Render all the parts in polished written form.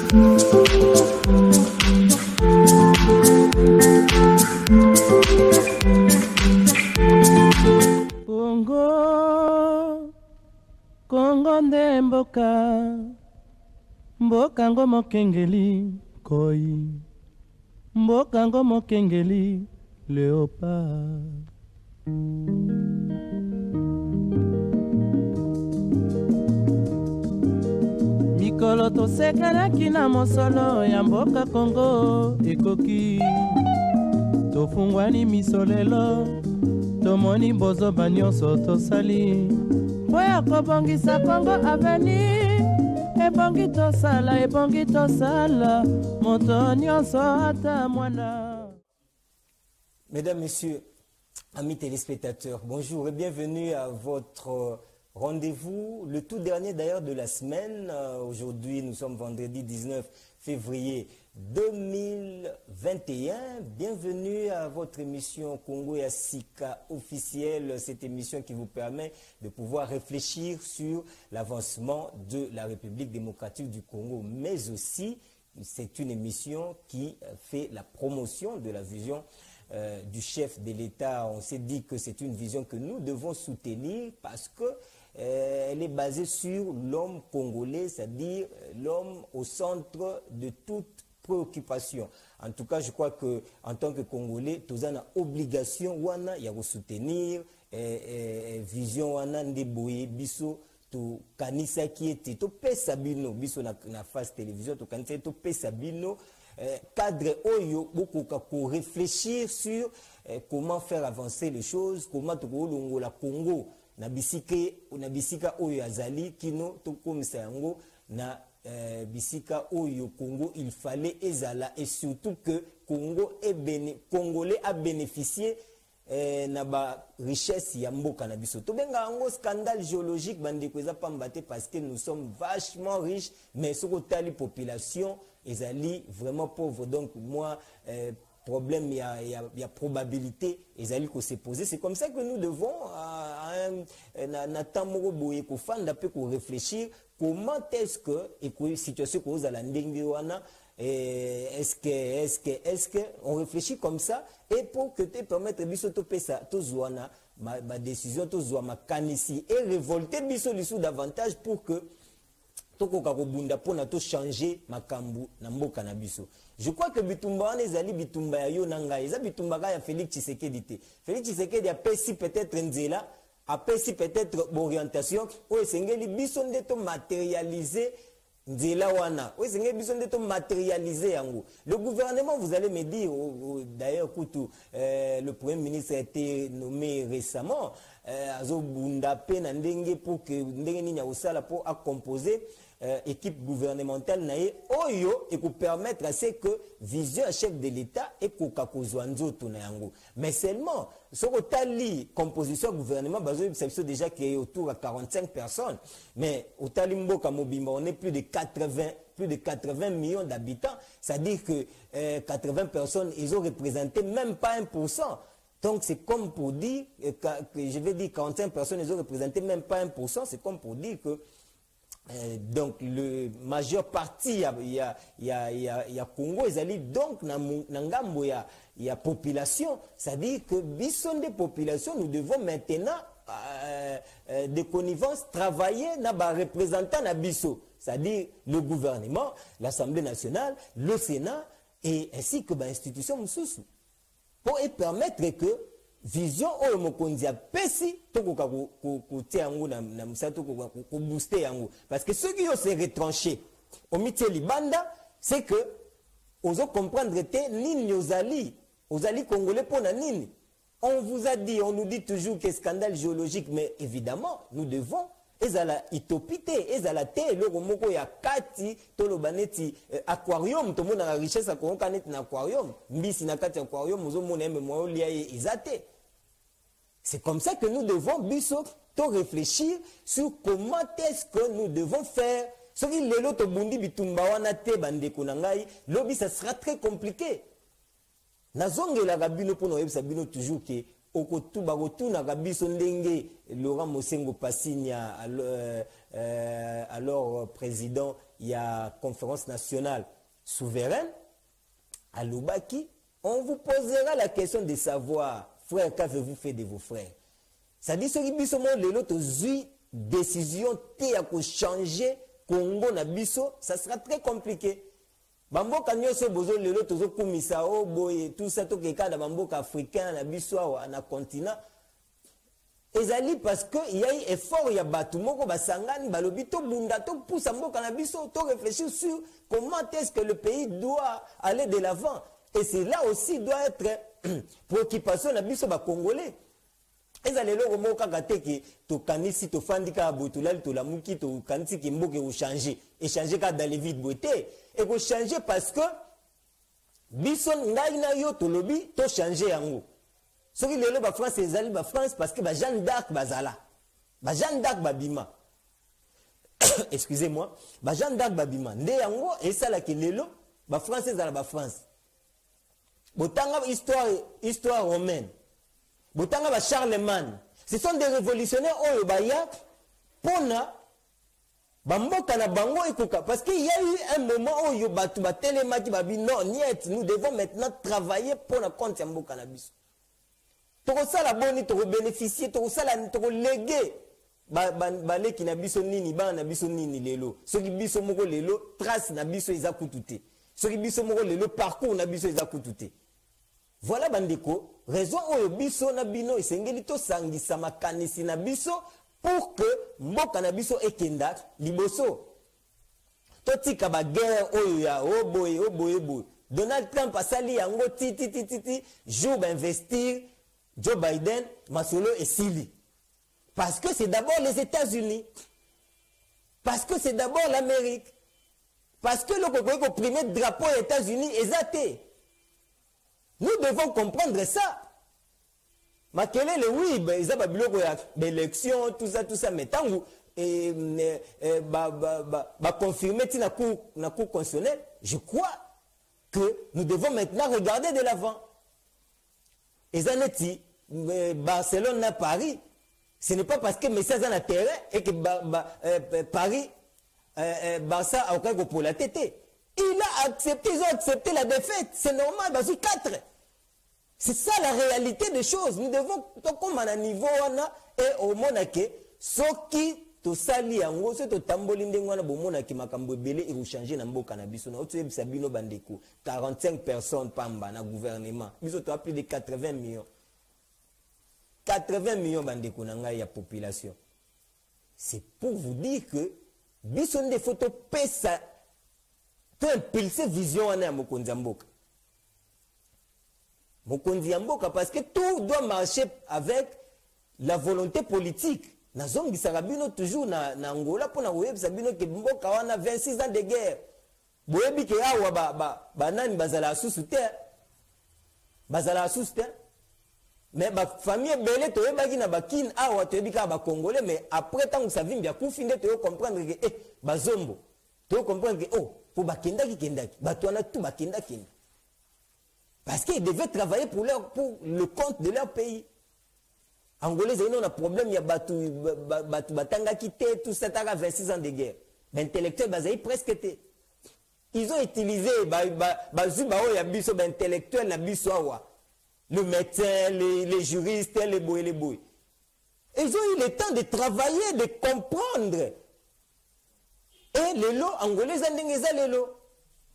Kongo nde mboka ngo mokengeli koi, mboka ngo mokengeli léopard. Mikolo tosekanaki na mosolo ya mboka Kongo ekoki, tofungwani misolelo tomoni bozoba nyonso tosali mpo ya kobongisa Kongo aveni. Ebongi tosala moto nyonso ata mwana. Mesdames, Messieurs, amis téléspectateurs, bonjour et bienvenue à votre rendez-vous, le tout dernier d'ailleurs de la semaine. Aujourd'hui, nous sommes vendredi 19 février 2021. Bienvenue à votre émission Congo et Sika officielle, cette émission qui vous permet de pouvoir réfléchir sur l'avancement de la République démocratique du Congo, mais aussi c'est une émission qui fait la promotion de la vision du chef de l'État. On s'est dit que c'est une vision que nous devons soutenir parce que elle est basée sur l'homme congolais, c'est-à-dire l'homme au centre de toute préoccupation. En tout cas, je crois que en tant que Congolais, tous on a obligation wana ya soutenir vision wana ndeboye biso to kanisa qui était to pesa bino biso na face télévision to kanisa to pesa bino cadre oyo beaucoup ko réfléchir sur comment faire avancer les choses, comment to kolongo la Congo na bisika oyo azali kino to komisa yango na bisika oyo Congo il fallait ezala, et surtout que Congolais a bénéficié na ba richesse ya mboka na biso. To benga yango scandale géologique bande ko eza pambate parce que nous sommes vachement riches mais soko tali population ezali vraiment pauvre. Donc moi problème, il y a probabilité, ezali ko se poser. C'est comme ça que nous devons réfléchir comment est-ce que et situation que vous est-ce que on réfléchit comme ça et pour que te permettre biso to pesa to zwana ma décision to zwa ma kanisi et révolter biso lisou davantage pour que tokoka kobunda pona to changer makambu na mboka na biso. Je crois que bitumba wana ezali bitumba ya yo na ngai, eza bitumba ya Félix Tshisekedi te. Félix Tshisekedi a pesi peut-être nzela, a pesi peut-être orientation o esengeli biso nde to matérialiser nzela wana. O esengeli biso nde to matérialiser yango. Le gouvernement, vous allez me dire d'ailleurs kutu le premier ministre a été nommé récemment azo bunda pe na ndenge pour que ndenge nini ya osala pour a composer équipe gouvernementale nae oyo et pour permettre à ce que vision à chef de l'État et kokakozwanzo tonayango. Mais seulement ce tali composition gouvernement bazo déjà qui est autour à 45 personnes, mais au tali mboka mobimba on est plus de 80 millions d'habitants, c'est-à-dire que 80 personnes ils ont représenté même pas 1%. Donc c'est comme pour dire que je vais dire 45 personnes ils ont représenté même pas 1%, c'est comme pour dire que donc le majeure partie il y a Congo ezali donc na ngambo ya population, c'est-à-dire que bison de population nous devons maintenant de connivence travailler na ba représentant na biso, c'est-à-dire le gouvernement, l'Assemblée nationale, le Sénat et ainsi que ba institution mususu pour permettre que vision oyo mokonzi a pesi tokoka ko tiango na msato ko booster yango, parce que ceux qui ont se retranché au métier libanda c'est que ozo comprendre te nini ozali congolais pona nini. On vous a dit, on nous dit toujours que scandale géologique, mais évidemment nous devons ezala itopité ezala te le moko ya kati tolo baneti aquarium to mona la richesse ko kaneti na aquarium mbisi na kati aquarium ozo mona me mo lia izate. C'est comme ça que nous devons biso to réfléchir sur comment est-ce que nous devons faire. Ce qui lelo to bundi bitumba wana te bande konangai lobi ça sera très compliqué. Nazongela gabino pono yebisa bino toujours que okotu bagotu na gabiso ndenge Laurent Mosengo Passinia alors président il y a conférence nationale souveraine à Lubaki, on vous posera la question de savoir, frère, qu'avez-vous fait de vos frères? Ça dit ce qui biso mon lelo to zui décision te ya ko changer Congo na biso, ça sera très compliqué. Bamboka nyonso bozo lelo tozo kumisa o boye tout ça to keka na bamboka africain na biso na continent. Ezali parce que il y a eu effort ya batu moko basangani balobi to bunda to poussa mboka na biso to réfléchir sur comment est-ce que le pays doit aller de l'avant. Et c'est là aussi doit être préoccupation na biso ba congolais. Ezali loko moko kaka ki to kanisi to fandika botulali to lamuki to kanisi ki mboke ou changer et changer ka dans les vides beauté et ko changer parce que biso ngai na yo to lobi to changer yango. Ce qui est là, France, c'est la France parce que Jeanne d'Arc bazala. Jeanne d'Arc babima. Excusez-moi. Jeanne d'Arc babima. Ndé yango et ça là qui est là, France c'est la France. Botanga histoire romaine. Botanga Charlemagne. Ce sont des révolutionnaires au Baya pona bamboka na bango ekoka parce qu'il y a eu un moment où yo batu batelema ki babi non niet nous devons maintenant travailler pour la compte ya mboka na biso. Toko sala boni toko bénéficier toko sala toko léguer balé ki na biso nini ba na biso nini lelo soki biso moko lelo trace na biso eza kutute soki biso moko lelo parcours na biso eza kutute. Voilà bandeko raison oyo biso na bino esengeli to sangisa makanisi na biso pour que mboka na biso ekenda liboso to tika ba guerre oyo ya oboye Donald Trump asali yango ti jour investir Joe Biden, Masolo et Sili. Parce que c'est d'abord les États-Unis. Parce que c'est d'abord l'Amérique. Parce que le premier drapeau des États-Unis est athée. Nous devons comprendre ça. Makele le oui, ils ont l'élection, tout ça, mais tant que confirmer la cour constitutionnelle, je crois que nous devons maintenant regarder de l'avant. Et ça n'est Barcelone à Paris, ce n'est pas parce que Messia a un terrain et que Paris, Barça a aucun pour la tête. Ils ont accepté la défaite, c'est normal, parce que 4. C'est ça la réalité des choses. Nous devons, comme à un niveau, et au Monaké, ce qui to sali yango se to tamboli ndengwana bomona ki makambo belé et changer na mboka na biso na otu sabino bandeko 45 personnes pamba na gouvernement biso to plus de 80 millions bandeko na ngai ya population. C'est pour vous dire que biso nde photo pesa to impulser vision na mokonzi mboka parce que tout doit marcher avec la volonté politique. Nazongi sarabino toujours na Angola pour na web sabino ke mboka wana 26 ans de guerre. Boyebi ke awa banani bazala susute. Mais ba famille belé to yebaki na bakin awa to yebika ba congolais mais après tant ça vient bien kufinde to comprendre que bazombo. To comprendre que oh pour bakendaki bato wana tout bakendaki. Parce qu'ils devaient travailler pour le compte de leur pays. Angolais, ils ont un problème, il y a Batanga quitté, tout ça, 26 ans de guerre. Les intellectuels, ils presque été. Ils ont utilisé, le médecin, les juristes, les boy. Ils ont eu le temps de travailler, de comprendre. Et les lots, Angolais, les lots.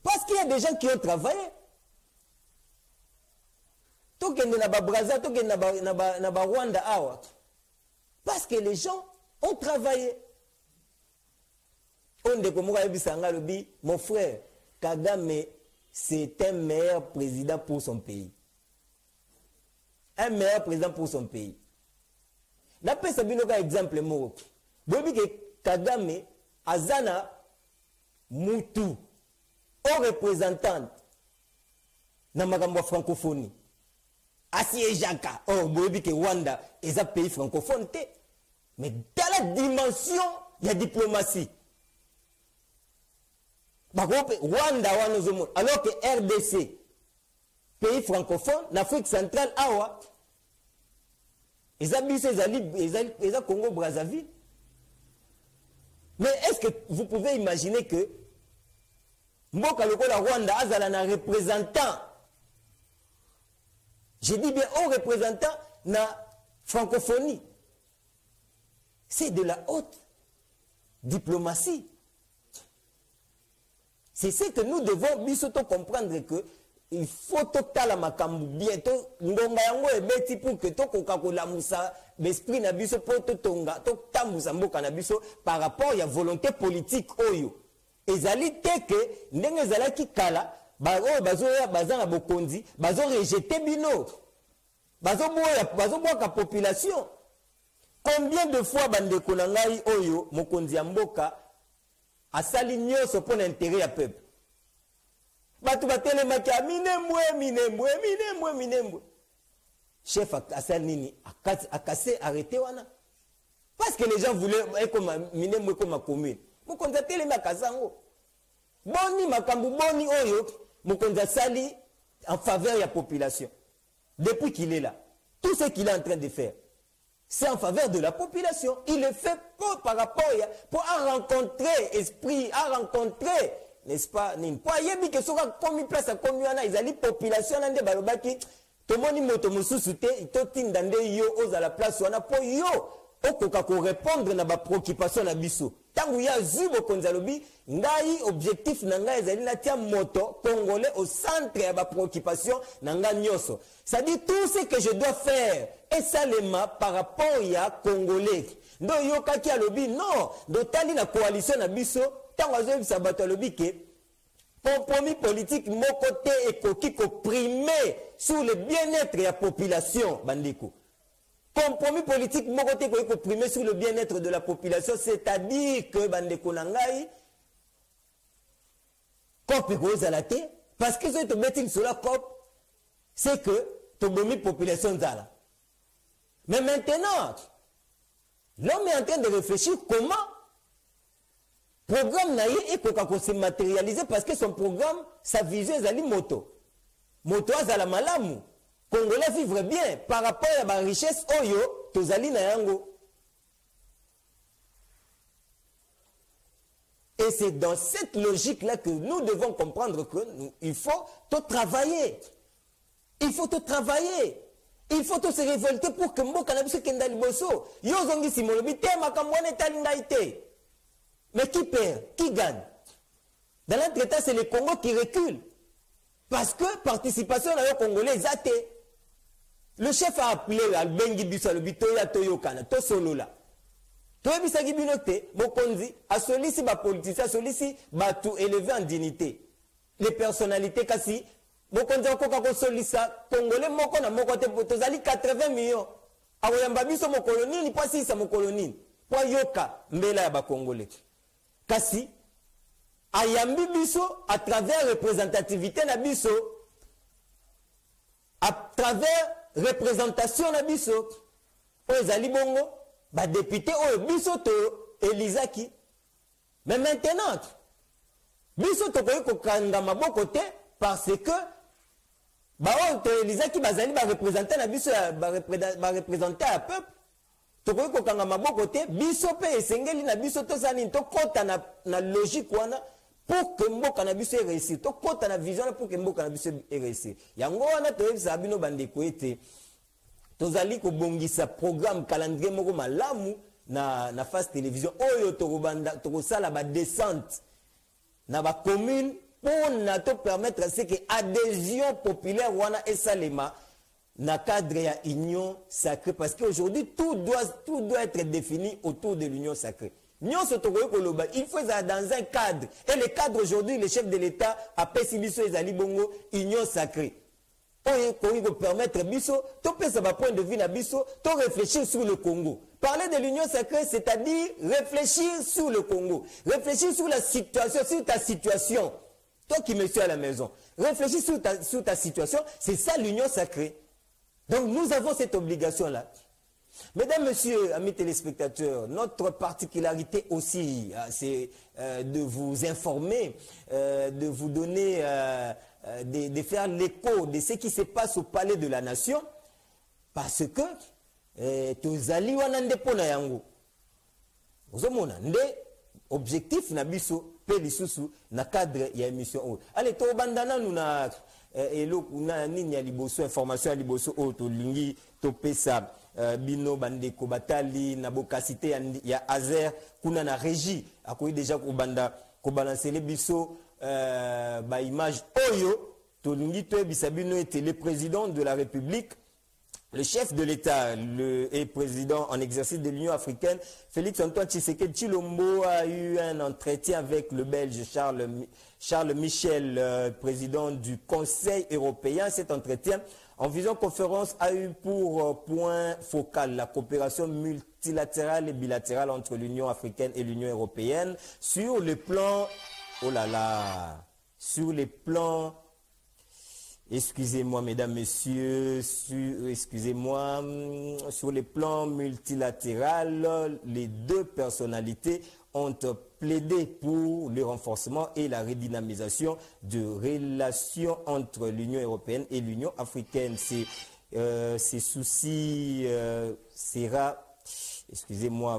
Parce qu'il y a des gens qui ont travaillé. Parce que les gens ont travaillé. Mon frère, Kagame, c'est un meilleur président pour son pays. Un meilleur président pour son pays. D'après Sabino, exemple, Kagame, Azana, Moutou, aux représentants, dans ma francophonie. Asie Jaka, oh, Bobi que Rwanda est un pays francophone, mais dans la dimension, il y a diplomatie. Rwanda, alors que RDC, pays francophone, l'Afrique centrale, awa, ils ont Congo-Brazzaville. Mais est-ce que vous pouvez imaginer que mboka lokola Rwanda azala na représentant. Je dis bien un représentant na francophonie. C'est de la haute diplomatie. C'est ce que nous devons bientôt comprendre, que il faut totala makambu bientôt ngonga yango ebeti pour que to kokakola musa l'esprit na biso po to tonga to tamusa mboka na biso par rapport ya volonté politique oyo ezali teke ndenge ezalaki kala ba oyo bazoya bazana bokonzi bazo rejeter bino bazo boka population. Combien de fois bandeko na ngai oyo mokonzi ya mboka asali nyonso pour l'intérêt ya peuple. Batu batele makia minembwe. Chef asali nini akase arrêté wana. Parce que les gens voulaient comme minembwe comme commune. Mokonzi atele makazango. Boni makambu boni oyo mokonzi asali en faveur de la population. Depuis qu'il est là, tout ce qu'il est en train de faire, c'est en faveur de la population. Il le fait par rapport pour rencontrer esprit, à rencontrer, n'est-ce pas, pour y que ce soit comme place à commune, ils allaient population dans des balobaki, tout le monde moto mususute, tout tindande yo aux à la place on a pour yo, au répondre na ba préoccupation na biso. Tangu ya zubo konzalobi, ngai objectif nanga ezali na tia moto congolais au centre ya ba préoccupation nanga nyoso. Ça dit tout ce que je dois faire et ça les par rapport ya congolais. Ndo yo kaki alobi non, do tali na coalition na biso, tangu azo sabato alobi ke compromis politique mon côté ekoki ko primer sur le bien-être de la population bandeko. Compromis politique, mon côté, qu'on primer sur le bien-être de la population, c'est-à-dire que bandeko nangai, cop gros à la tête, parce que si tu mets sur la cop, c'est que tu as mis population là. Mais maintenant, l'homme est en train de réfléchir comment programme naïe et qu'on se matérialiser parce que son programme, sa vision est ali moto. Moto à la malamu. Congolais vivre bien par rapport à la richesse oyo tozali na yango. Et c'est dans cette logique-là que nous devons comprendre qu'il faut tout travailler. Il faut tout travailler. Il faut tout se révolter pour que mboka na biso kenda liboso. Yo zongi simolobi te makamwane talingaite. Mais qui perd? Qui gagne? Dans l'entretemps, c'est le Congo qui recule. Parce que participation à la Congolais est athée. Le chef a appelé Albengi Bissalobi Toya Toyokana, Tosolola. Toya Bissagi Binote, Mokonzi, a sollicité ma politicien, a sollicité ma tout élevé en dignité. Les personnalités, kasi, Mokonzi a encore sollicité, Congolais, Mokona, Mokote, Tozali 80 millions. Awoyamba Bisso, mon colonie, ni pas si c'est mon colonie. Pour Yoka, Mbela Yaba Congolais. Kasi, Ayambi Bisso, à travers représentativité na Bisso, à travers représentation na biso ezali bongo ba député o biso to Elizaki. Mais maintenant biso to ko kanga maboko te parce que ba o to Elizaki bazali ba représenter na biso ba représenter à peuple to ko kanga maboko te biso pe esengeli na biso to sani to kota na logique wana pour que mboka na biso réussir to kota na vision pour que mboka na biso réussir yango wana to yebisa bino bandeko ete tozali ko bongisa programme calendrier moko malamu na face télévision oyo to banda to sala ba descente na ba commune pour na to permettre ce que adhésion populaire wana esalema na cadre ya union sacrée parce qu'aujourd'hui tout doit être défini autour de l'union sacrée. Il faut ça dans un cadre. Et le cadre aujourd'hui, le chef de l'État a pési biso ezali bongo union sacrée. Pour permettre biso, to pesa ba point de vue na biso, to réfléchir sur le Congo. Parler de l'union sacrée, c'est-à-dire réfléchir sur le Congo. Réfléchir sur la situation, sur ta situation. Toi qui me suis à la maison. Réfléchir sur ta situation, c'est ça l'union sacrée. Donc nous avons cette obligation-là. Mesdames, Messieurs, amis téléspectateurs, notre particularité aussi, c'est de vous informer, de vous donner, de faire l'écho de ce qui se passe au palais de la nation, parce que tozali wana nde pona yango. Ozomona nde objectif na biso pe lisusu na cadre ya émission. Allez, to bandana nous na elo kuna nini ya liboso information ya liboso o to lingi to pesa bino bandeko batali na bokasite ya Azer kuna na régie akoyi déjà ko banda ko balancer biso ba image oyo to lingi to bisabino était le président de la République. Le chef de l'État et président en exercice de l'Union africaine, Félix-Antoine Tshisekedi Tshilombo, a eu un entretien avec le Belge Charles Michel, président du Conseil européen. Cet entretien, en visioconférence, a eu pour point focal la coopération multilatérale et bilatérale entre l'Union africaine et l'Union européenne sur le plan, sur les plans. Excusez-moi, mesdames, messieurs, excusez-moi, sur les plans multilatéral, les deux personnalités ont plaidé pour le renforcement et la redynamisation de relations entre l'Union européenne et l'Union africaine. Ces soucis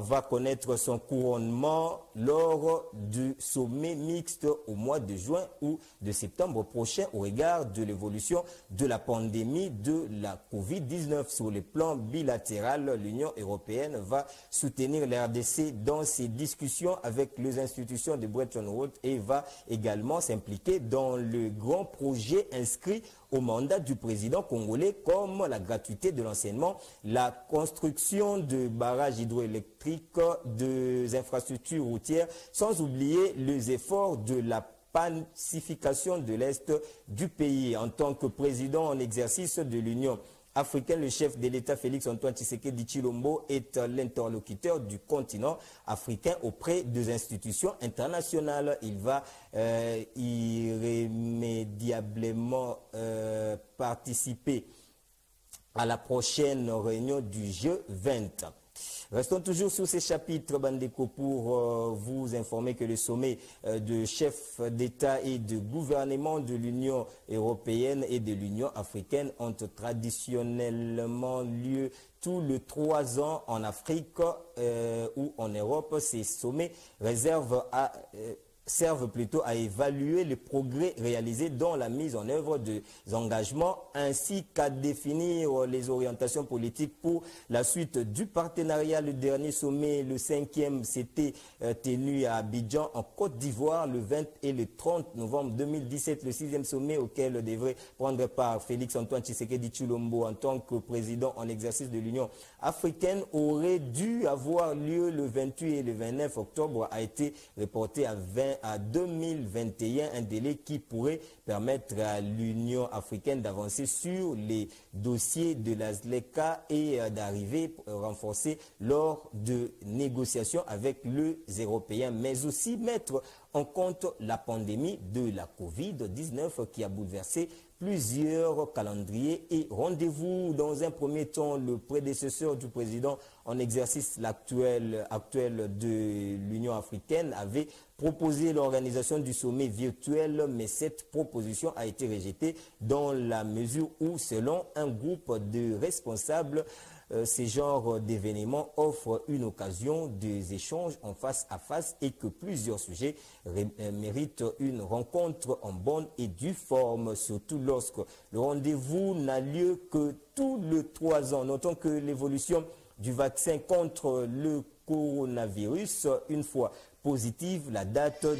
va connaître son couronnement lors du sommet mixte au mois de juin ou de septembre prochain au regard de l'évolution de la pandémie de la COVID-19. Sur le plan bilatéral, l'Union européenne va soutenir la RDC dans ses discussions avec les institutions de Bretton Woods et va également s'impliquer dans le grand projet inscrit au mandat du président congolais comme la gratuité de l'enseignement, la construction de barrages hydroélectriques, des infrastructures routières, sans oublier les efforts de la pacification de l'Est du pays. En tant que président en exercice de l'Union africaine, le chef de l'État Félix-Antoine Tshisekedi Tshilombo est l'interlocuteur du continent africain auprès des institutions internationales. Il va irrémédiablement participer à la prochaine réunion du G20. Restons toujours sur ces chapitres, Bandeko, pour vous informer que le sommet de chefs d'État et de gouvernement de l'Union européenne et de l'Union africaine ont traditionnellement lieu tous les 3 ans en Afrique ou en Europe. Ces sommets servent plutôt à évaluer les progrès réalisés dans la mise en œuvre des engagements ainsi qu'à définir les orientations politiques pour la suite du partenariat. Le dernier sommet, le 5e, s'était tenu à Abidjan en Côte d'Ivoire le 20 et le 30 novembre 2017. Le 6e sommet auquel devrait prendre part Félix-Antoine Tshisekedi Tshilombo en tant que président en exercice de l'Union africaine aurait dû avoir lieu le 28 et le 29 octobre a été reporté à 2021, un délai qui pourrait permettre à l'Union africaine d'avancer sur les dossiers de la ZLECA et d'arriver renforcés lors de négociations avec les Européens, mais aussi mettre en compte la pandémie de la COVID-19 qui a bouleversé plusieurs calendriers et rendez-vous. Dans un premier temps, le prédécesseur du président en exercice actuel de l'Union africaine avait proposé l'organisation du sommet virtuel, mais cette proposition a été rejetée dans la mesure où, selon un groupe de responsables, ces genres d'événements offrent une occasion des échanges en face à face et que plusieurs sujets méritent une rencontre en bonne et due forme, surtout lorsque le rendez-vous n'a lieu que tous les 3 ans. Notons que l'évolution du vaccin contre le coronavirus, une fois positive, la date de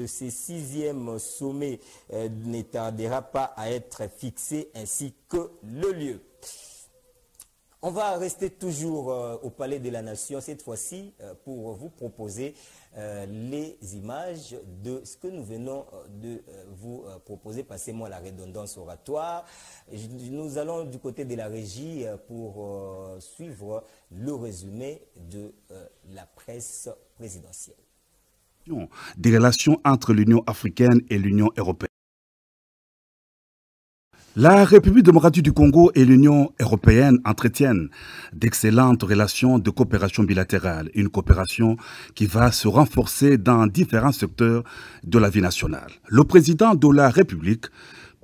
ce 6e sommet ne tardera pas à être fixée, ainsi que le lieu. On va rester toujours au Palais de la Nation, cette fois-ci, pour vous proposer les images de ce que nous venons de vous proposer. Passez-moi la redondance oratoire. Nous allons du côté de la régie pour suivre le résumé de la presse présidentielle. Des relations entre l'Union africaine et l'Union européenne. La République démocratique du Congo et l'Union européenne entretiennent d'excellentes relations de coopération bilatérale, une coopération qui va se renforcer dans différents secteurs de la vie nationale. Le président de la République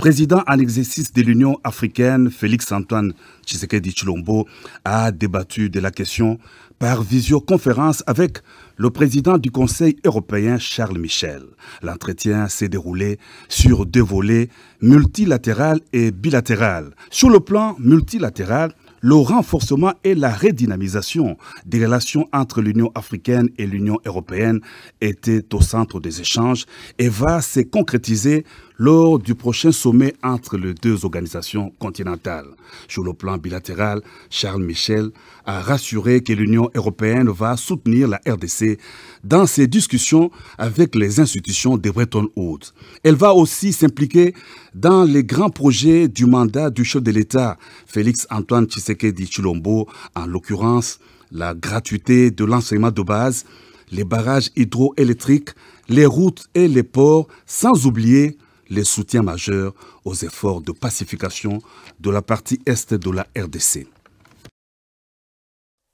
président en exercice de l'Union africaine, Félix-Antoine Tshisekedi Tshilombo, a débattu de la question par visioconférence avec le président du Conseil européen, Charles Michel. L'entretien s'est déroulé sur 2 volets, multilatéral et bilatéral. Sur le plan multilatéral, le renforcement et la redynamisation des relations entre l'Union africaine et l'Union européenne étaient au centre des échanges et va se concrétiser lors du prochain sommet entre les 2 organisations continentales. Sur le plan bilatéral, Charles Michel a rassuré que l'Union européenne va soutenir la RDC dans ses discussions avec les institutions de Bretton Woods. Elle va aussi s'impliquer dans les grands projets du mandat du chef de l'État, Félix-Antoine Tshisekedi Tshilombo, en l'occurrence la gratuité de l'enseignement de base, les barrages hydroélectriques, les routes et les ports, sans oublier les soutiens majeurs aux efforts de pacification de la partie est de la RDC.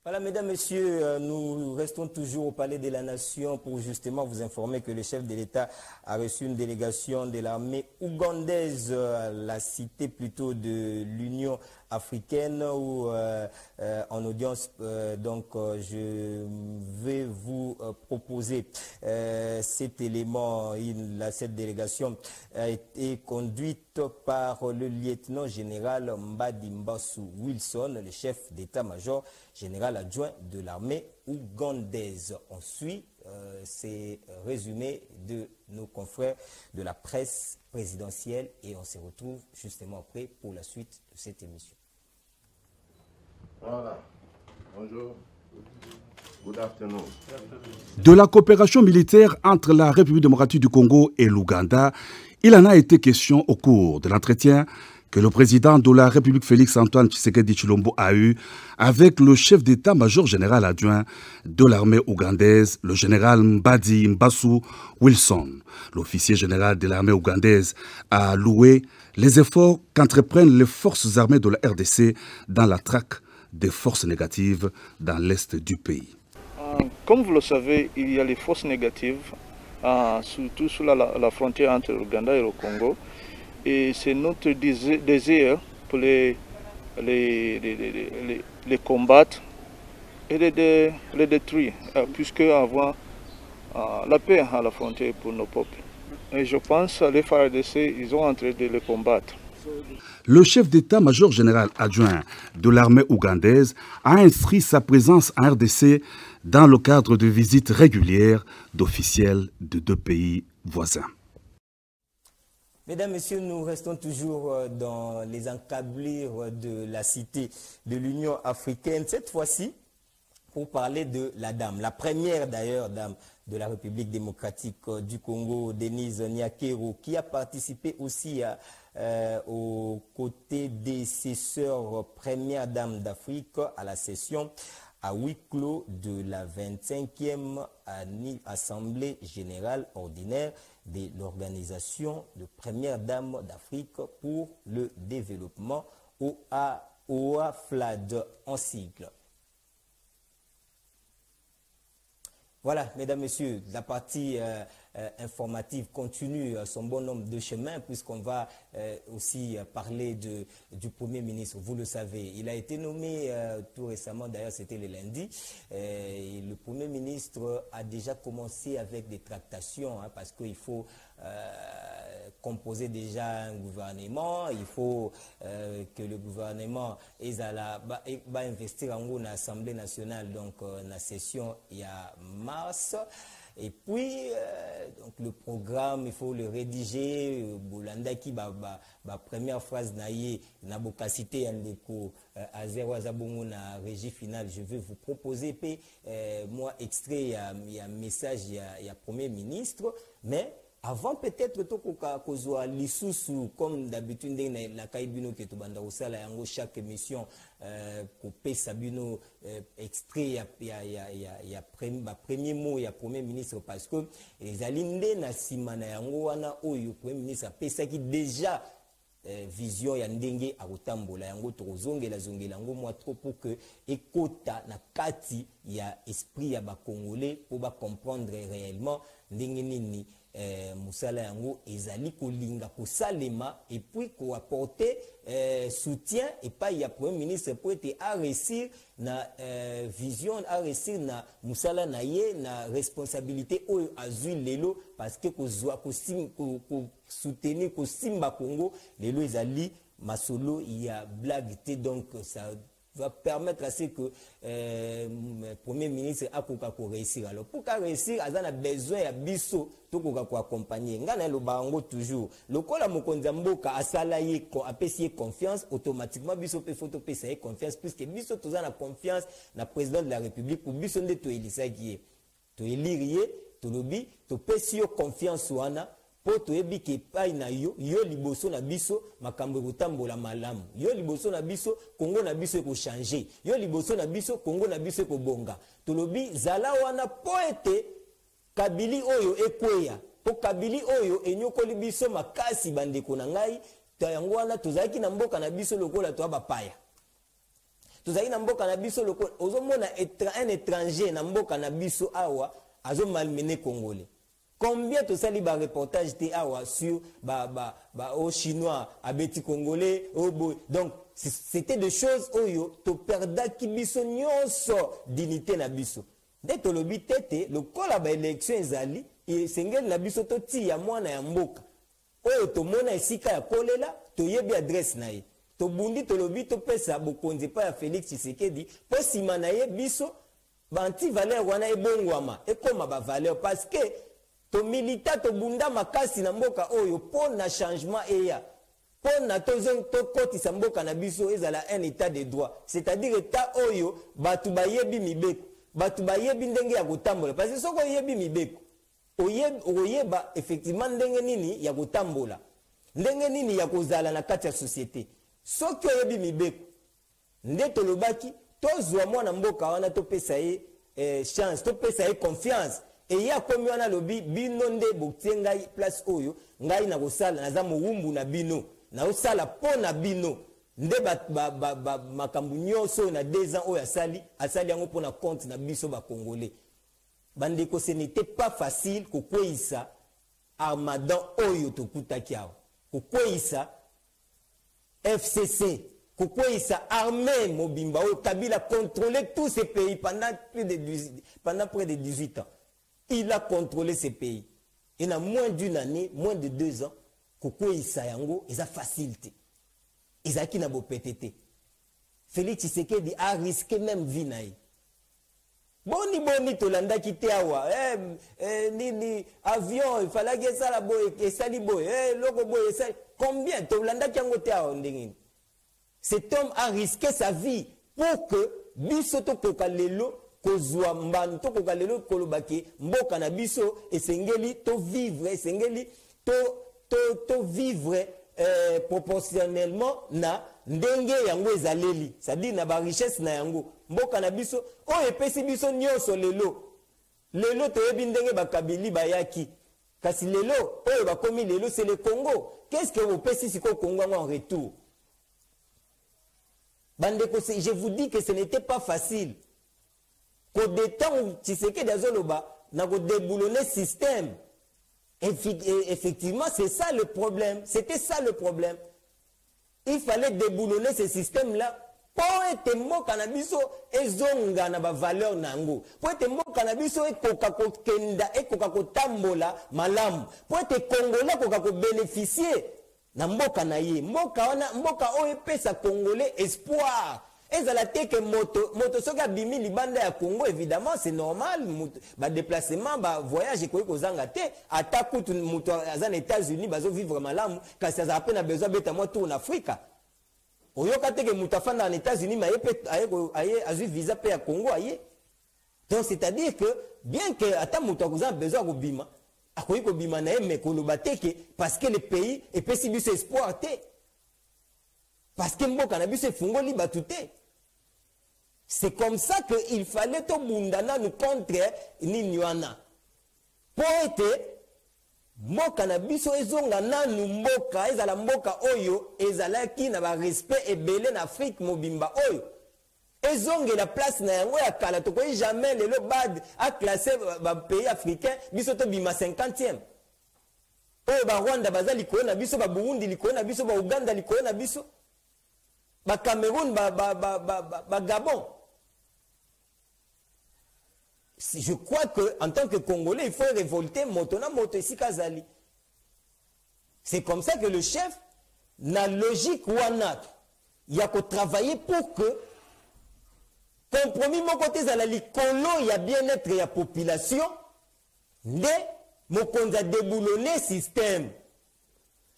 Voilà, mesdames, messieurs, nous restons toujours au Palais de la Nation pour justement vous informer que le chef de l'État a reçu une délégation de l'armée ougandaise, la cité plutôt de l'Union africaine, où en audience, je vais vous proposer cet élément. Cette délégation a été conduite par le lieutenant général Mbadi Mbasu Wilson, le chef d'état-major général adjoint de l'armée ougandaise. On suit ces résumés de nos confrères de la presse présidentielle et on se retrouve justement après pour la suite de cette émission. Voilà. Bonjour. Good afternoon. De la coopération militaire entre la République démocratique du Congo et l'Ouganda, il en a été question au cours de l'entretien que le président de la République Félix-Antoine Tshisekedi Tshilombo a eu avec le chef d'état-major général adjoint de l'armée ougandaise, le général Mbadi Mbasu Wilson. L'officier général de l'armée ougandaise a loué les efforts qu'entreprennent les forces armées de la RDC dans la traque des forces négatives dans l'est du pays. Comme vous le savez, il y a les forces négatives, surtout sur la frontière entre l'Ouganda et le Congo. Et c'est notre désir pour les combattre et les détruire, puisque avoir la paix à la frontière pour nos peuples. Et je pense que les FARDC, ils ont en train de les combattre. Le chef d'état-major général adjoint de l'armée ougandaise a inscrit sa présence en RDC dans le cadre de visites régulières d'officiels de 2 pays voisins. Mesdames, Messieurs, nous restons toujours dans les encablures de la cité de l'Union africaine. Cette fois-ci, pour parler de la dame, la première d'ailleurs dame de la République démocratique du Congo, Denise Nyakero, qui a participé aussi aux côtés de ses sœurs premières dames d'Afrique à la session à huis clos de la 25e Assemblée générale ordinaire de l'Organisation de Premières Dames d'Afrique pour le développement, OAFLAD en sigle. Voilà, mesdames, messieurs, la partie informative continue son bon nombre de chemins puisqu'on va aussi parler du Premier ministre. Vous le savez, il a été nommé tout récemment, d'ailleurs c'était le lundi. Et le Premier ministre a déjà commencé avec des tractations parce qu'il faut composer déjà un gouvernement. Il faut que le gouvernement va investir en gros dans l'Assemblée nationale, donc la session il y a mars. Et puis, donc le programme, il faut le rédiger. Bolanda qui première phrase naïe, nabokasité yandeko à 0 azabongo na régie finale. Je vais vous proposer moi extrait il y a un message il y a Premier ministre, mais avant peut-être kozwa lisusu comme d'habitude na kaibino ke to banda osala yango chaque émission ko pesa bino extrait ya premier mot ya Premier ministre parce que les alinde na simana yango wana oyo Premier ministre pesa ki déjà vision ya ndenge akotambola yango tozongela yango moi trop pour que ekota na kati ya esprit ya ba congolais pour ba comprendre réellement ndenge nini musala yango ezali kolinga kosalema et puis ko apporter soutien et pas ya premier ministre pour être à réussir na vision à réussir na musala na ye na responsabilité oyo azui lelo parce que ko soutenir ko simba Congo lelo ezali masolo ya blague te donc ça va permettre à ce que le premier ministre a réussir. Alors, pour qu'il réussir, il a besoin de biso pour accompagner. Il y a toujours. Le cas de Mokonzamboka a salaye confiance, automatiquement, biso peut photo confiance, puisque biso tous a confiance dans le président de la République, pour biso de to élisa qui est. To élire, to lobby, to pèse confiance wana. Po toyebi ke pai na yo liboso na biso makambo kotambola malamu yo liboso na biso Congo na biso ko changer yo liboso na biso Congo na biso ko bonga tolobi zala wana po ete kabili oyo ekweya po kabili oyo enyokoli biso makasi bandeko na ngai yango wana tozaki na mboka na biso lokola to bapaya tozaki na mboka na biso lokola ozomona un étranger na mboka na biso awa azo malmené congolais. Combien de ça liba reportage te awa sur au chinois, à Betty congolais, au boy. Donc c'était des choses oyo to perda ki biso nyonso dignité na biso. Dès to lobi tete le kola ba élection ezali et sengel na biso to ti ya mwana ya mboka. Oyo to mona esika ya kolela to yebi adresse na ye. To bundi to lobi to pesa bokonzi pa ya Félix Tshisekedi po sima na ye biso banti valeur wana ebongwama e koma ba valeur parce que to milita to bunda makasi na mboka oyo po na changement eya po na tozo to kotisa mboka na biso ezala un état de droit c'est-à-dire état oyo batu bayebi mibeko batu bayebi ndenge ya kotambola parce que soko yebi mibeko oyeba effectivement ndenge nini ya kotambola ndenge nini ya kozala na kati ya société soki oyebi mibeko nde tolobaki tozwa mwana mboka wana topesa ye chance topesa ye confiance. Et ya komi wana lobi bino nde boktie ngai place oyo ngai na kosala naza mowumbu na bino na osala po na bino nde makambu nyonso na 2 ans oyo asali yango po na compte na biso ba congolais bandeko ce n'était pas facile kokweyisa armadan oyo tokutaki awa kokweyisa FCC kokweyisa armée mobimba oyo Kabila contrôlait tous ces pays pendant près de 18 ans. Il a contrôlé ces pays. Et dans moins d'une année, moins de 2 ans, Koko Isayango, ils ont facilité. Ils ont qui n'a beau pétété. Félix Tshisekedi a risqué même vie naï. Boni tolanda kité awa. Ni avion, il fallait que ça la boy, et ça li boy, logo boy, et ça. Combien tolanda kiango te awa ndengini. Cet homme a risqué sa vie pour que bisoto kokalelo kozwa mbanto kokalelo kolobaki mboka na biso esengeli to vivre esengeli to vivre proportionnellement na ndenge yango ezaleli c'est-à-dire na ba richesse na yango mboka na biso o epesi biso nyonso lelo toyebi ndenge bakabili bayaki kasi lelo oyo bakomi lelo c'est le Congo. Qu'est-ce que vous pesi siko Congo en retour? Bandeko, je vous dis que ce n'était pas facile. Qu'au détend Tshisekedi Azoloba n'a pas déboulonné le système. Effectivement, c'est ça le problème. C'était ça le problème. Il fallait déboulonner ce système-là. Pour être mot cannabiso et zonga na ba valeur nango. Pour être mot cannabiso et kokako kenda et kokako tambola malam. Pour être congolais kokako bénéficier. Na mboka na ye mboka wana mboka oyo pesa congolais espoir ezala te que moto soka bimi libanda ya Congo évidemment c'est normal ba déplacement ba voyage ko kozanga te ata kutu moto azana États-Unis bazo vivre malamu kasi azala pe na besoin beta moi tour en Afrique oyoka te que mutafanda en États-Unis ma aye azu visa pe ya Congo aye donc c'est-à-dire que bien que ata moto a besoin ko bima parce que le pays est possible espoir parce que mboka na biso fungoli batute. C'est comme ça qu'il fallait to bundana nous contre Ninywana. Pour être mboka na biso ezonga nanu mboka ezala mboka oyo ezalaki na ba respect ebele na Afrique mobimba oyo. Ezonge la place na yango ya kala to jamais le bad a classé ba pays africain biso to bima 50e. oyo ba Rwanda baza likolo na biso, ba Burundi likolo na biso, ba Uganda likolo na biso, ba Cameroun, ba Gabon. Je crois que en tant que Congolais, il faut révolter motona moto ici Kazali. C'est comme ça que le chef na logique wana il y a qu'à travailler pour que compromis mon côté à la likolo il y a bien-être et la population de mon a déboulonné système.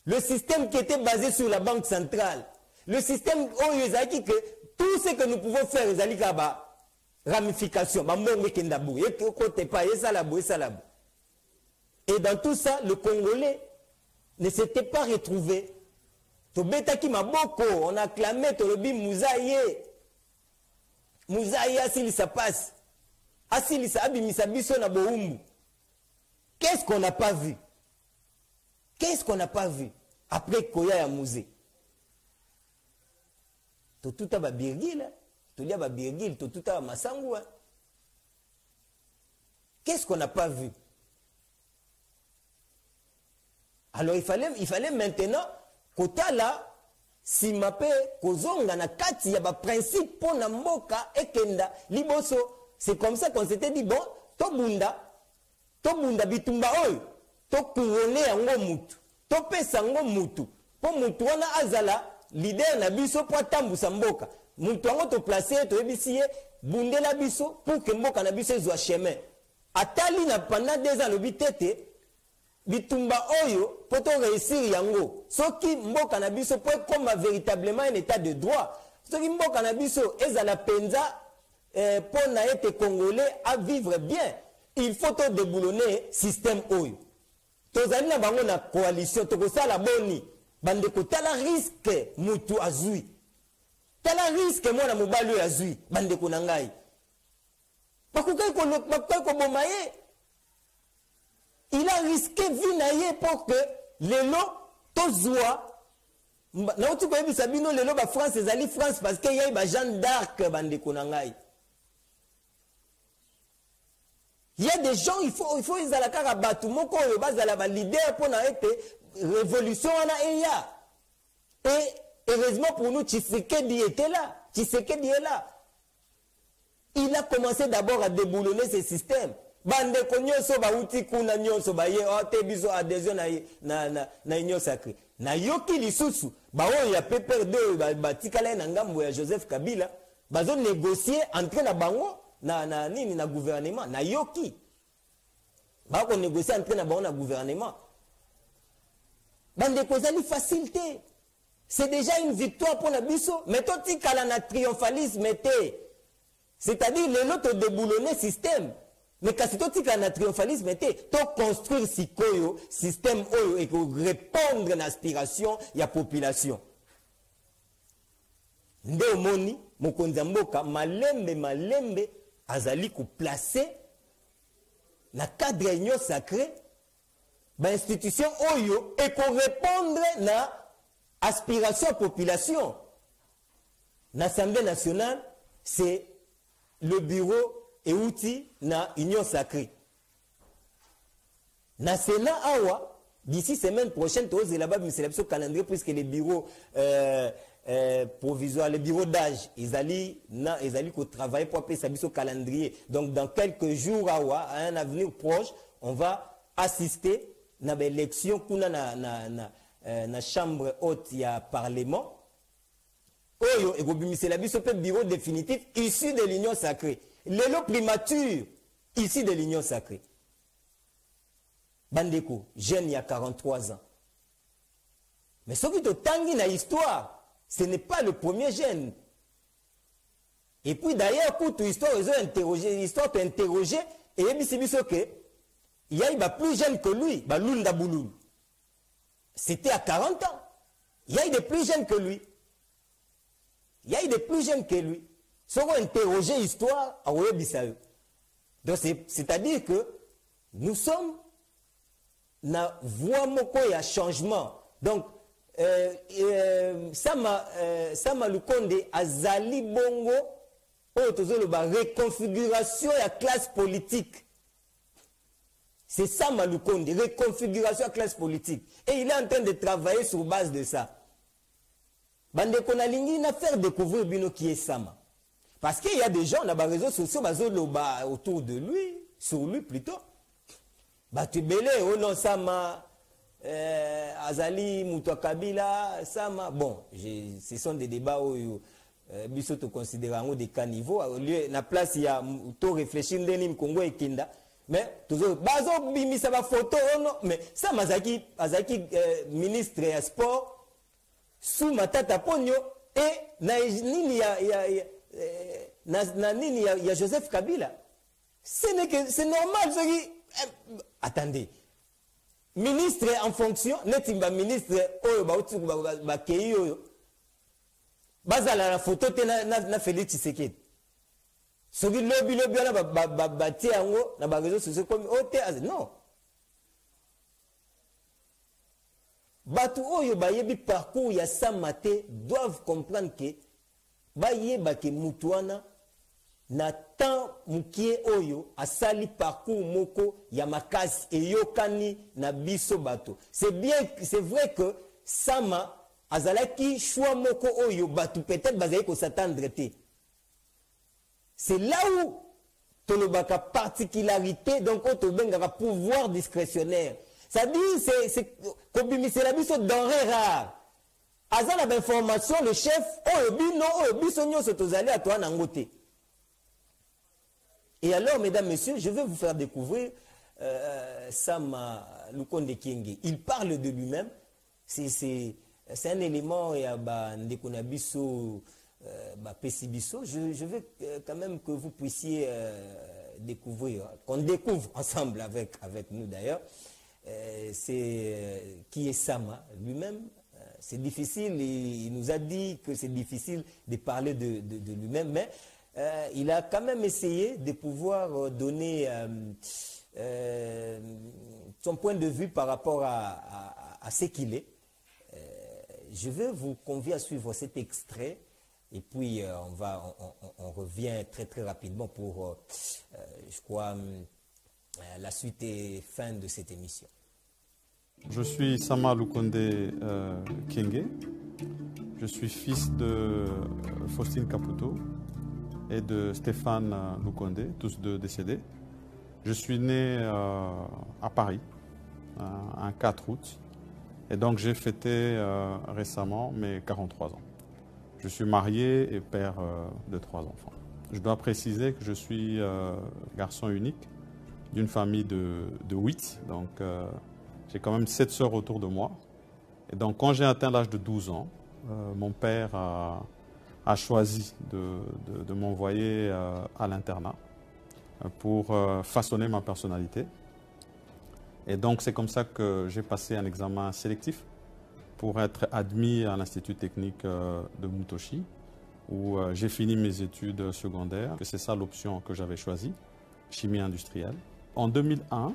Le système qui était basé sur la banque centrale. Le système où il a que tout ce que nous pouvons faire, les alikaba ramification, et dans tout ça, le Congolais ne s'était pas retrouvé. On a clamé Mouzaïe. Mouzaïe, Asili ça passe. Asili ça abimisa biso na boumbu. Qu'est-ce qu'on n'a pas vu? Qu'est-ce qu'on n'a pas vu après Koya ya Mouzé? Tout à bas Birgil, tout à bas Birgil, tout à Massangou. Qu'est-ce qu'on n'a pas vu? Alors il fallait maintenant kota là si mape kozonga na kati ya ba principe pour na mboka ekenda liboso. C'est comme ça qu'on s'était dit bon to bunda bitumba oyo to couronner yango mutu to pesa yango mutu po mutu wana azala leader na biso po tambusa mboka mutu yango to placer to ebisiye bundela biso pour que mboka na biso ezwa chemin atali na pendant 2 ans le bitete bitumba oyo poto réussir yango soki mboka na biso po comme véritablement un état de droit soki mboka na biso ezala penza pour na être congolais à vivre bien il faut to déboulonner système oyo tozali na bango na coalition tokosala boni bandeko tala risque mutu azui tala risque mwana mobali oyo azui bandeko na ngai bakokai koboma ye. Il a risqué vie naïe pour que l'élo tozwa na otu ko yebisa bino l'élo ba France ezali France parce que y a ba Jeanne d'Arc bandeko na ngai. Il y a des gens il faut ils ala kaka batu moko oyo bazala ba leader pour na ete révolution na eya. Et heureusement pour nous Tshisekedi était là. Tshisekedi est là. Il a commencé d'abord à déboulonner ce système. Bande konyoso ba uti kuna nyoso ba ye ote biso adhésion na union sacrée na yoki lisusu ba oyo ya PPRD ba tikala na ngambo ya Joseph Kabila bazo négocier entre na bango na nini na gouvernement na yoki ba ko négocier entre na bango na gouvernement bande kozali facilité c'est déjà une victoire pour na biso mais to tikala na triomphalisme c'est-à-dire les autres déboulonner système. Mais quand tu as un triomphalisme, tu construire un système et répondre à l'aspiration de la population. Ndéomoni, Mokonzamboka, malembe, azali ko placer na cadre de l'union sacrée, l'institution oyo et qu'on répondre à l'aspiration de la population. L'Assemblée nationale, c'est le bureau et outils na union sacrée. Na Sénat awa d'ici semaine prochaine tous là-bas mais c'est le calendrier puisque les bureaux provisoires les bureaux d'âge ils allaient ko travailler pour appeler ça biso calendrier. Donc dans quelques jours awa à un avenir proche on va assister na élection kuna na chambre haute ya parlement. Oyo et gobimise la biso pe bureau définitif issu de l'union sacrée. L'élo primature ici de l'union sacrée. Bandeko, jeune il y a 43 ans. Mais ce qui te tangue dans l'histoire, ce n'est pas le premier jeune. Et puis d'ailleurs, pour toute histoire, ils ont interrogé, l'histoire t'a interrogé, et il y a plus jeune que lui, Lunda Bouloul. C'était à 40 ans. Il y a eu des plus jeunes que lui. Il y a eu des plus jeunes que lui. Si on interroger l'histoire, donc c'est-à-dire que nous sommes na voie moko ya changement. Donc Sama Lukonde azali bongo oyo tozoloba reconfiguration ya classe politique. C'est ça Malukonde, reconfiguration de la classe politique. Et il est en train de travailler sur base de ça. Bande Konalingi n'a faire découvrir Bino qui est Sama. Parce qu'il y a des gens dans les réseaux sociaux autour de lui, sur lui plutôt. Batubele, oh non, Sama, Azali, Moutoua Kabila, Sama. Bon, ce sont des débats où Biso te considère des caniveaux. Au lieu, na place, il y a tout réfléchir, Ndenim Congo et Kinda. Mais toujours, Bazo Bimi, ça va photo, oh non. Mais ça, Azaki, ministre des Sports, sous ma tata Pogno, et il y a Joseph Kabila. C'est normal, attendez. Ministre en fonction, netimba ministre, bazala la photo na Félix Tshisekedi. Soki lobi na bati yango na ba réseaux sociaux comme non. Batu oyo bayebi parcours ya Samate doivent comprendre que bayeba ke mutuana na temps mukie oyo asali parcours moko ya makasi et yokani na biso bato. C'est vrai que Sama azalaki choix moko oyo batu peut-être bazali ko s'attendre te. C'est là où tolobaka particularité donc otobengaka pouvoir discrétionnaire. Ça dit c'est kobimisela la biso denrée rare. Azala ba information le chef oyo biso nyonso tozali à toi nangote. Et alors mesdames messieurs, je vais vous faire découvrir Sama Lukonde Kyenge. Il parle de lui-même. C'est un élément et Ndekonabiso Pesibiso. Je veux quand même que vous puissiez découvrir, qu'on découvre ensemble avec nous d'ailleurs. C'est qui est Sama lui-même. C'est difficile, il nous a dit que c'est difficile de parler de lui-même, mais il a quand même essayé de pouvoir donner son point de vue par rapport à ce qu'il est. Je vais vous convier à suivre cet extrait et puis on revient très très rapidement pour, je crois, la suite et fin de cette émission. Je suis Sama Lukonde Kyenge. Je suis fils de Faustine Caputo et de Stéphane Lukonde, tous deux décédés. Je suis né à Paris, un 4 août. Et donc j'ai fêté récemment mes 43 ans. Je suis marié et père de 3 enfants. Je dois préciser que je suis garçon unique d'une famille de 8. Donc j'ai quand même 7 sœurs autour de moi. Et donc quand j'ai atteint l'âge de 12 ans, mon père a choisi de m'envoyer à l'internat pour façonner ma personnalité. Et donc c'est comme ça que j'ai passé un examen sélectif pour être admis à l'Institut technique de Mutoshi, où j'ai fini mes études secondaires. C'est ça l'option que j'avais choisie, chimie industrielle. En 2001,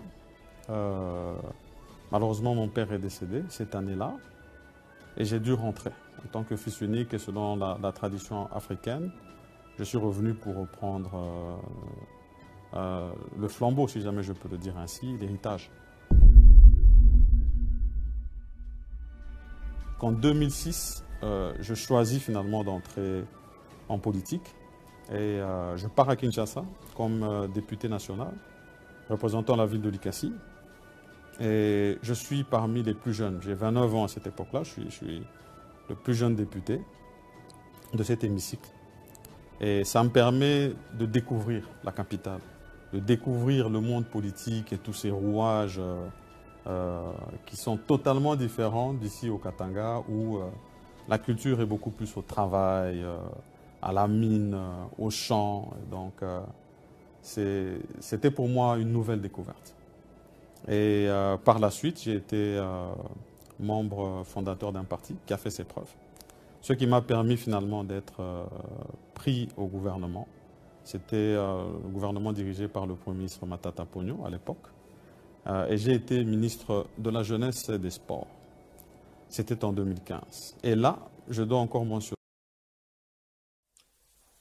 malheureusement mon père est décédé cette année-là, et j'ai dû rentrer. En tant que fils unique et selon la tradition africaine, je suis revenu pour reprendre le flambeau, si jamais je peux le dire ainsi, l'héritage. En 2006, je choisis finalement d'entrer en politique et je pars à Kinshasa comme député national, représentant la ville de Likasi. Et je suis parmi les plus jeunes. J'ai 29 ans à cette époque-là. Je suis le plus jeune député de cet hémicycle. Et ça me permet de découvrir la capitale, de découvrir le monde politique et tous ces rouages qui sont totalement différents d'ici au Katanga, où la culture est beaucoup plus au travail, à la mine, au champ. Donc c'était pour moi une nouvelle découverte. Et par la suite, j'ai été membre fondateur d'un parti qui a fait ses preuves. Ce qui m'a permis finalement d'être pris au gouvernement. C'était le gouvernement dirigé par le Premier ministre Matata Ponyo à l'époque. Et j'ai été ministre de la Jeunesse et des Sports. C'était en 2015. Et là, je dois encore mentionner.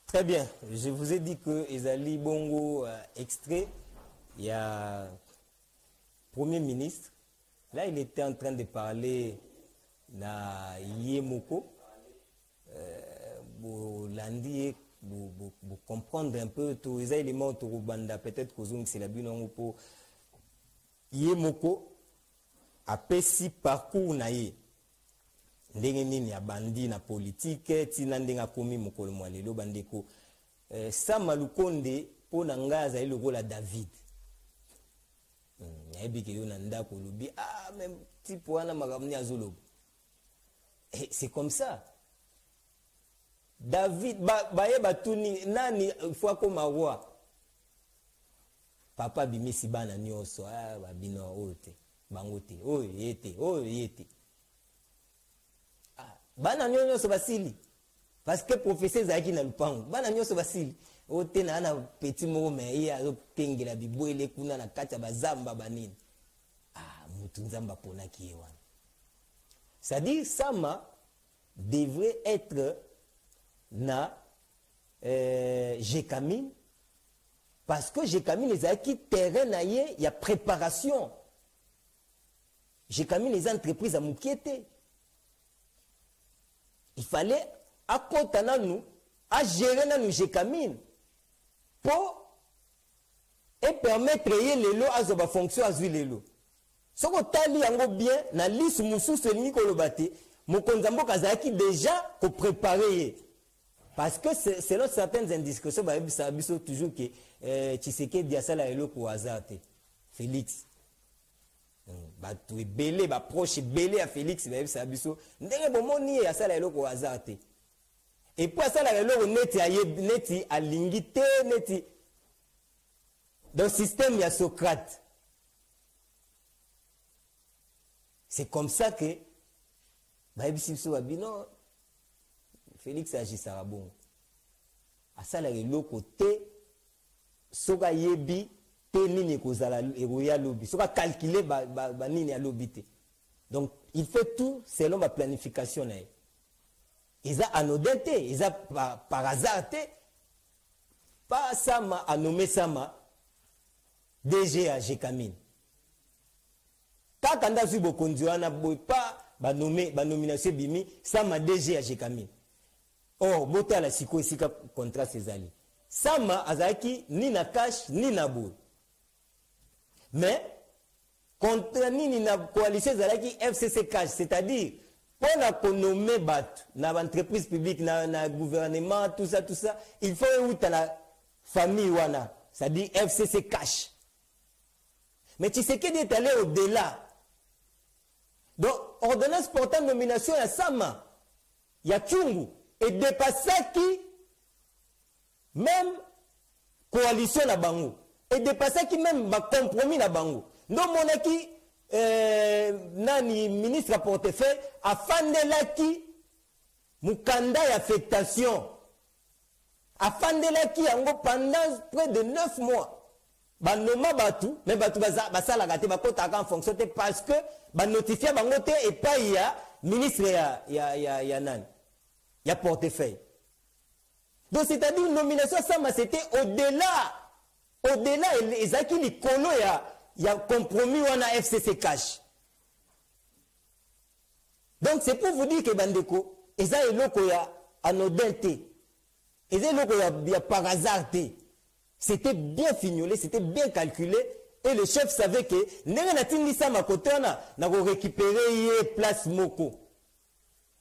Très bien. Je vous ai dit que Ezali Bongo extrait, il y a Premier ministre, là il était en train de parler na Yemoko, Bolandi, pour comprendre un peu tous les éléments autour banda, peut-être que c'est la bino pour Yemoko a pesi parcours naïe. Ndenge nini ya bandi na politique tina ndenga komi mokolo mwalelo bandeko Sama Lukonde po na nga azali lokola David nayebi ke yo na ndako lobi même type wana makamni azoloba c'est comme ça David baye batuni nani fois comme roi papa bimisi bana nyonso babino ote bangote yete bana nyonso basili parce que professeur zaki na lupango bana nyonso basili ote na ana petit moko me ya kengela bibwele kuna na kati bazamba banini mutu nzamba pona ki wana c'est-à-dire Sama devrait être na Jekamine parce que Jekamine les a qui terrain na ye ya préparation Jekamine les entreprises à Moukiete. Il fallait accompagner nous, à gérer nous Jekamine pour et permettre les lots à zoba fonction à les lots. Ce qu'on tali yango bien na liste musu selini kolobate mokonzambo kazaki déjà ko préparer parce que selon certaines indiscrétions ba biso toujours que Tshisekedi diasala elo ko hasard Félix batu ebele ba proche belé à Félix ba bisa biso ndenge bomoni ya sala eloko hasard et puis sala eloko neti alingité neti dans le système ya Socrate. C'est comme ça que ba bisa biso babino Félix agit sarabon asala eloko te soka yebi nini kozala eroya lobby soka calculer ba nini ya lobby te donc il fait tout selon ma planification na ils a anodin te ils a par hasard te pas Sama a nommé Sama DG à Jekamine kaka ndazu bokonzi wana boy pas ba nomination bimi Sama DG à Jekamine oh bota la siko esika contrat Césali Sama azaki ni na cash ni na boy. Mais, contre nini na coalition zalaki FCC cash, c'est-à-dire, pour la nommer battu, na entreprise publique, na gouvernement, tout ça, il faut où la famille wana, c'est-à-dire FCC cash. Mais tu sais qu'il est allé au-delà. Donc, ordonnance portant nomination à Sama, il y a Tchungu, et dépassé qui, même coalition na bango. Et dépassé qui même va compromis na bango. Non monaki nani ministre à portefeuille afandela ki mukanda ya affectation. Afandela ki yango pendant près de 9 mois. Ba noma batu mais batu basala gate bakota en fonction parce que ba notifier bango te et pas ya ministre ya nani ya portefeuille. Donc c'est-à-dire une nomination Sama c'était au-delà les acquis les colo il y a compromis on a FCC cash. Donc c'est pour vous dire que bandeko eza eloko ya anodinté eza eloko ya par hasard. C'était bien fignolé, c'était bien calculé et le chef savait que ndenge na tindi Sama côté na ko récupérer place moko.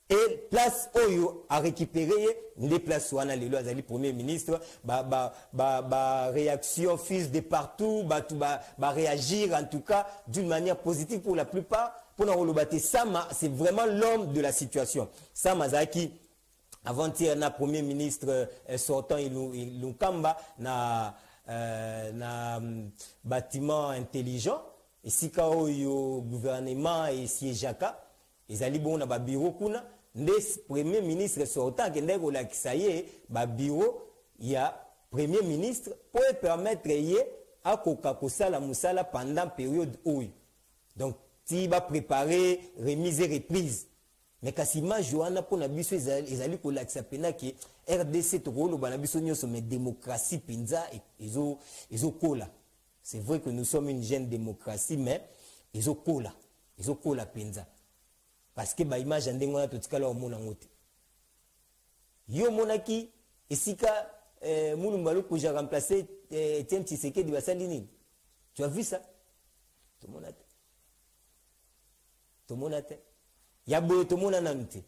Et place Oyo a récupéré les places wana les lois azali premier ministre réaction fils de partout réagir en tout cas d'une manière positive pour la plupart pour na rolobate Sama c'est vraiment l'homme de la situation. Sama Zaki avant-hier na premier ministre sortant Ilukamba na bâtiment intelligent et si ka Oyo gouvernement et siégeaka ezali bon na ba bureau kuna le premier ministre sortant qui n'est pas là ba bureau il y a premier ministre pour permettre à Coca-Cola la musala pendant période où donc si va préparer remise et reprise mais kasima joana pour na biso ezali ko la pena ki RDC to ko ba na biso nyoso mais démocratie pinza ezo kola c'est vrai que nous sommes une jeune démocratie mais ezokola penza parce que ba image ndenge wana totikala omona ngote yo monaki esika Mulumba Lukuja remplacer Etienne Tshisekedi basali nini? Tu as vu ça? Tout le monde a été. Yaboye tout le monde a été.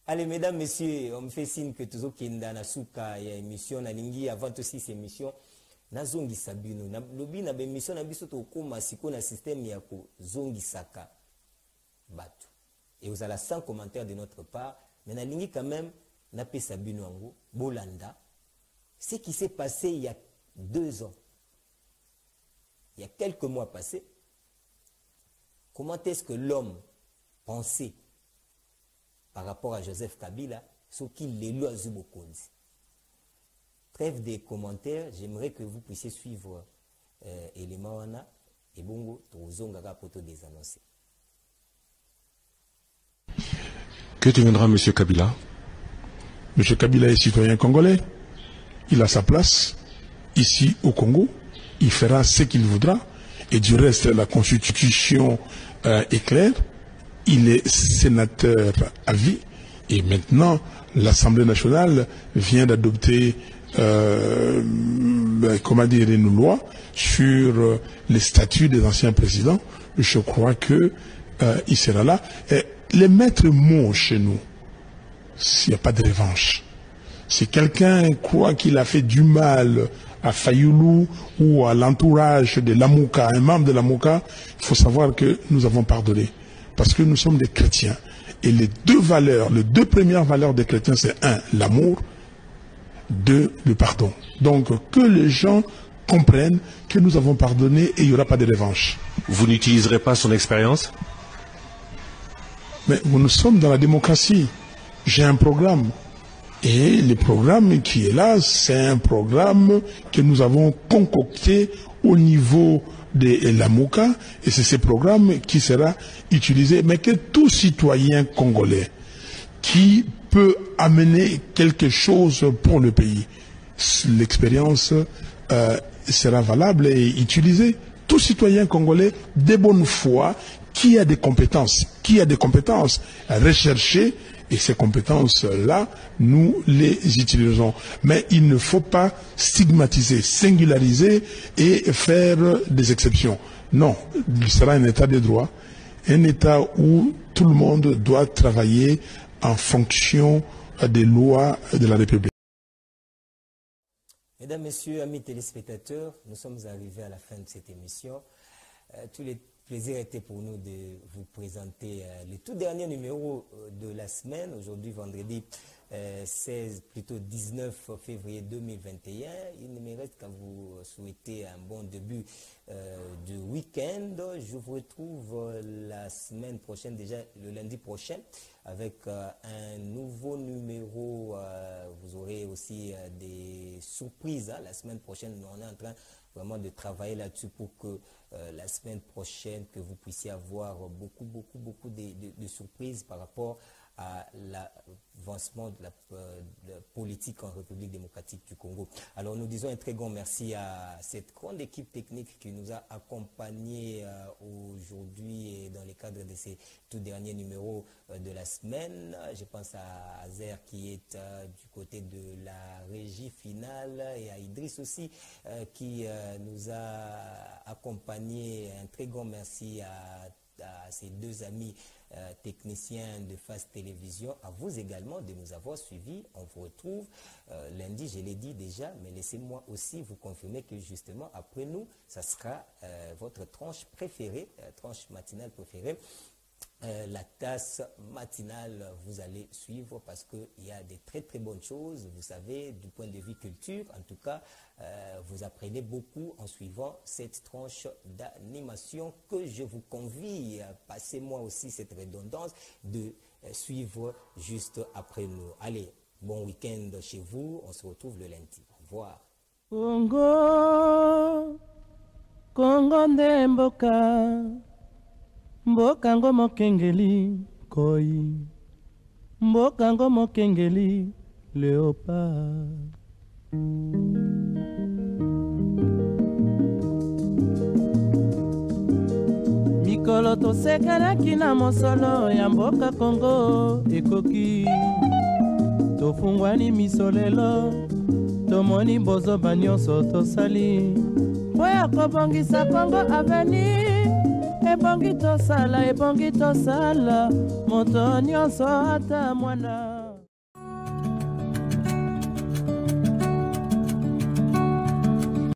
Allez, mesdames, messieurs, on me fait signe que tous qui sont dans souka il y a émission na lingi avant aussi ces émissions. Na zongi sabino na lobi na émission na biso to koma siko na système ya ko zongi saka batu. Et vous allez sans commentaire de notre part, mais na lingi quand même na pe sabino ango bolanda. Ce qui s'est passé il y a 2 ans, il y a quelques mois passés, comment est-ce que l'homme pensait par rapport à Joseph Kabila, ce qu'il est à Zubokonzi. Trêve des commentaires, j'aimerais que vous puissiez suivre élément wana et bongo tozongaka poto des annoncés. Que deviendra M. Kabila? M. Kabila est citoyen congolais. Il a sa place ici au Congo. Il fera ce qu'il voudra. Et du reste, la Constitution est claire. Il est sénateur à vie. Et maintenant, l'Assemblée nationale vient d'adopter comment dire, une loi sur les statuts des anciens présidents. Je crois que il sera là. Et les maîtres mots chez nous, s'il n'y a pas de revanche. Si quelqu'un croit qu'il a fait du mal à Fayoulou ou à l'entourage de l'Amouka, un membre de l'Amouka, il faut savoir que nous avons pardonné. Parce que nous sommes des chrétiens. Et les deux premières valeurs des chrétiens, c'est 1, l'amour, 2, le pardon. Donc que les gens comprennent que nous avons pardonné et il n'y aura pas de revanche. Vous n'utiliserez pas son expérience? Mais nous sommes dans la démocratie. J'ai un programme. Et le programme qui est là, c'est un programme que nous avons concocté au niveau de l'AMOCA. Et c'est ce programme qui sera utilisé. Mais que tout citoyen congolais qui peut amener quelque chose pour le pays, l'expérience sera valable et utilisée. Tout citoyen congolais de bonne foi qui a des compétences recherchées. Et ces compétences-là, nous les utilisons. Mais il ne faut pas stigmatiser, singulariser et faire des exceptions. Non, il sera un état de droit, un état où tout le monde doit travailler en fonction des lois de la République. Mesdames, Messieurs, amis téléspectateurs, nous sommes arrivés à la fin de cette émission. Tous les plaisir était pour nous de vous présenter le tout dernier numéro de la semaine, aujourd'hui vendredi 19 février 2021. Il ne me reste qu'à vous souhaiter un bon début du week-end. Je vous retrouve la semaine prochaine, déjà le lundi prochain, avec un nouveau numéro. Vous aurez aussi des surprises. La semaine prochaine, on est en train vraiment de travailler là-dessus pour que la semaine prochaine, que vous puissiez avoir beaucoup de surprises par rapport à l'avancement de la politique en République démocratique du Congo. Alors nous disons un très grand merci à cette grande équipe technique qui nous a accompagnés aujourd'hui et dans le cadre de ces tout derniers numéros de la semaine. Je pense à Azer qui est du côté de la régie finale et à Idriss aussi qui nous a accompagnés. Un très grand merci à ces deux amis techniciens de Fast Télévision, à vous également de nous avoir suivis. On vous retrouve lundi, je l'ai dit déjà, mais laissez-moi aussi vous confirmer que justement après nous, ça sera votre tranche préférée, tranche matinale préférée. La tasse matinale, vous allez suivre parce qu'il y a des très bonnes choses, vous savez, du point de vue culture, en tout cas, vous apprenez beaucoup en suivant cette tranche d'animation que je vous convie, passez-moi aussi cette redondance, de suivre juste après nous. Allez, bon week-end chez vous, on se retrouve le lundi. Au revoir. Congo, Congo ndemboka. Mbokango mokengeli koi, mbokango mokengeli léopard. mikolo tosekelaki na mosolo ya mboka Kongo ekoki tofungwani miso lelo tomoni bozoba nyonso tosali po ya kobongisa Kongo aveni ebongi tosala moto nyonso ata mwana